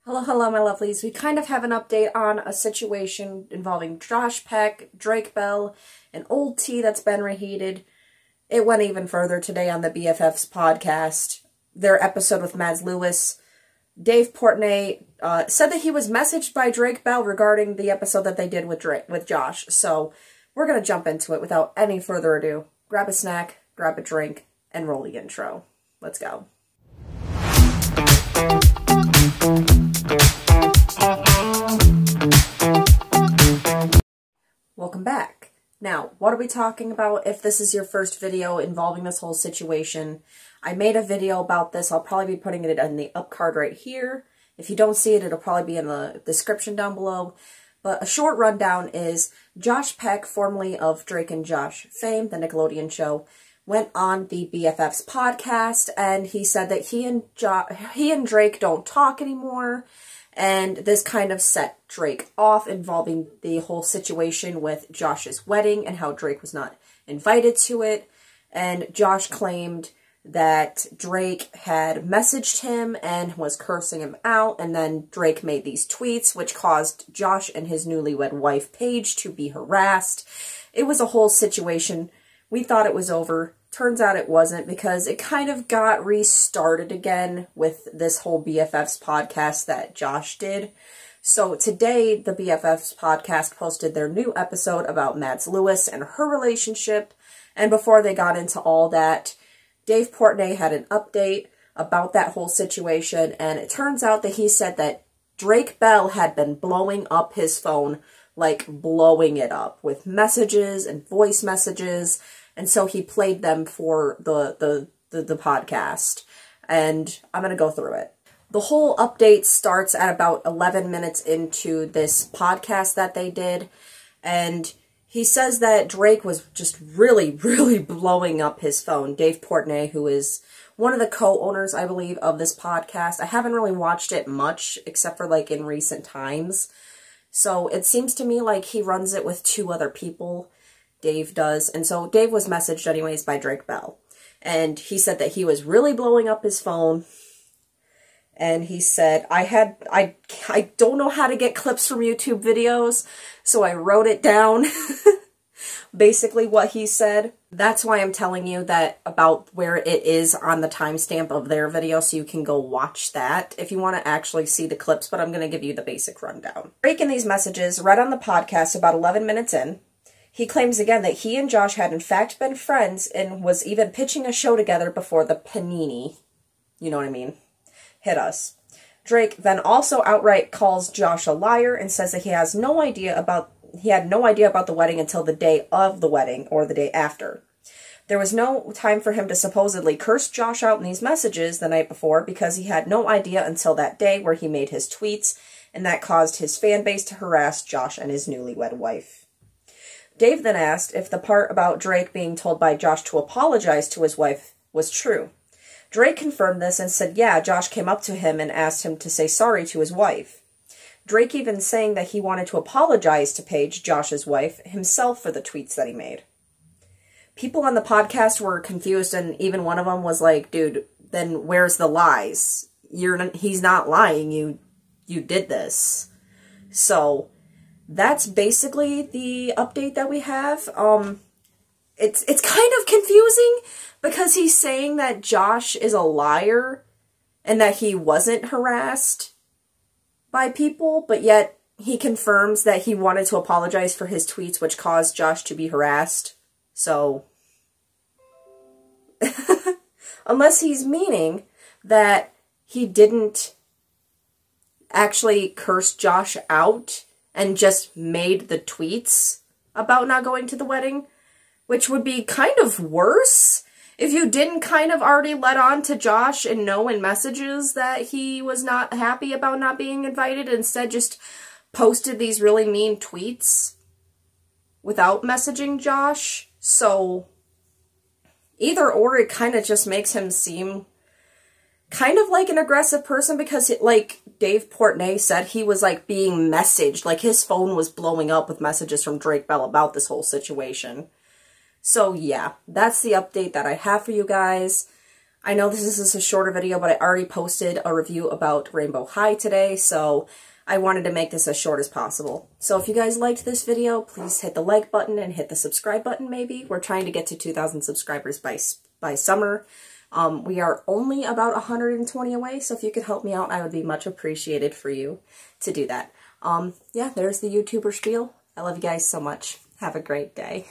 Hello, my lovelies. We kind of have an update on a situation involving Josh Peck, Drake Bell, and old tea that's been reheated. It went even further today on the BFFs podcast. Their episode with Mads Lewis. Dave Portnoy said that he was messaged by Drake Bell regarding the episode that they did with Josh. So we're going to jump into it without any further ado. Grab a snack, grab a drink, and roll the intro. Let's go. Welcome back. Now, what are we talking about? If this is your first video involving this whole situation, I made a video about this. I'll probably be putting it in the up card right here. If you don't see it, it'll probably be in the description down below. But a short rundown is Josh Peck, formerly of Drake and Josh fame, the Nickelodeon show, went on the BFFs podcast, and he said that he and Drake don't talk anymore. And this kind of set Drake off, involving the whole situation with Josh's wedding and how Drake was not invited to it. And Josh claimed that Drake had messaged him and was cursing him out. And then Drake made these tweets, which caused Josh and his newlywed wife, Paige, to be harassed. It was a whole situation. We thought it was over. Turns out it wasn't, because it kind of got restarted again with this whole BFFs podcast that Josh did. So today, the BFFs podcast posted their new episode about Mads Lewis and her relationship. And before they got into all that, Dave Portnoy had an update about that whole situation. And it turns out that he said that Drake Bell had been blowing up his phone, like blowing it up with messages and voice messages. And so he played them for the podcast. And I'm going to go through it. The whole update starts at about 11 minutes into this podcast that they did. And he says that Drake was just really blowing up his phone. Dave Portnoy, who is one of the co-owners, I believe, of this podcast. I haven't really watched it much, except for like in recent times. So it seems to me like he runs it with two other people. Dave does. And so Dave was messaged anyways by Drake Bell. And he said that he was really blowing up his phone. And he said, I don't know how to get clips from YouTube videos, so I wrote it down. Basically what he said. That's why I'm telling you that about where it is on the timestamp of their video, so you can go watch that if you want to actually see the clips, but I'm going to give you the basic rundown. Drake in these messages read on the podcast about 11 minutes in. He claims again that he and Josh had in fact been friends and was even pitching a show together before the panini, you know what I mean, hit us. Drake then also outright calls Josh a liar and says that he had no idea about the wedding until the day of the wedding or the day after. There was no time for him to supposedly curse Josh out in these messages the night before, because he had no idea until that day where he made his tweets, and that caused his fan base to harass Josh and his newlywed wife. Dave then asked if the part about Drake being told by Josh to apologize to his wife was true. Drake confirmed this and said, yeah, Josh came up to him and asked him to say sorry to his wife. Drake even saying that he wanted to apologize to Paige, Josh's wife, himself for the tweets that he made. People on the podcast were confused, and even one of them was like, dude, then where's the lies? He's not lying. You did this. So that's basically the update that we have. It's kind of confusing, because he's saying that Josh is a liar and that he wasn't harassed by people, but yet he confirms that he wanted to apologize for his tweets, which caused Josh to be harassed. So, unless he's meaning that he didn't actually curse Josh out and just made the tweets about not going to the wedding, which would be kind of worse if you didn't kind of already let on to Josh and know in messages that he was not happy about not being invited, instead just posted these really mean tweets without messaging Josh. So either or, it kind of just makes him seem kind of like an aggressive person, because like Dave Portnoy said, he was like being messaged, like his phone was blowing up with messages from Drake Bell about this whole situation. So yeah, that's the update that I have for you guys. I know this is a shorter video, but I already posted a review about Rainbow High today, so I wanted to make this as short as possible. So if you guys liked this video, please hit the like button and hit the subscribe button maybe. We're trying to get to 2,000 subscribers by summer. We are only about 120 away, so if you could help me out, I would be much appreciated for you to do that. Yeah, there's the YouTuber spiel. I love you guys so much. Have a great day.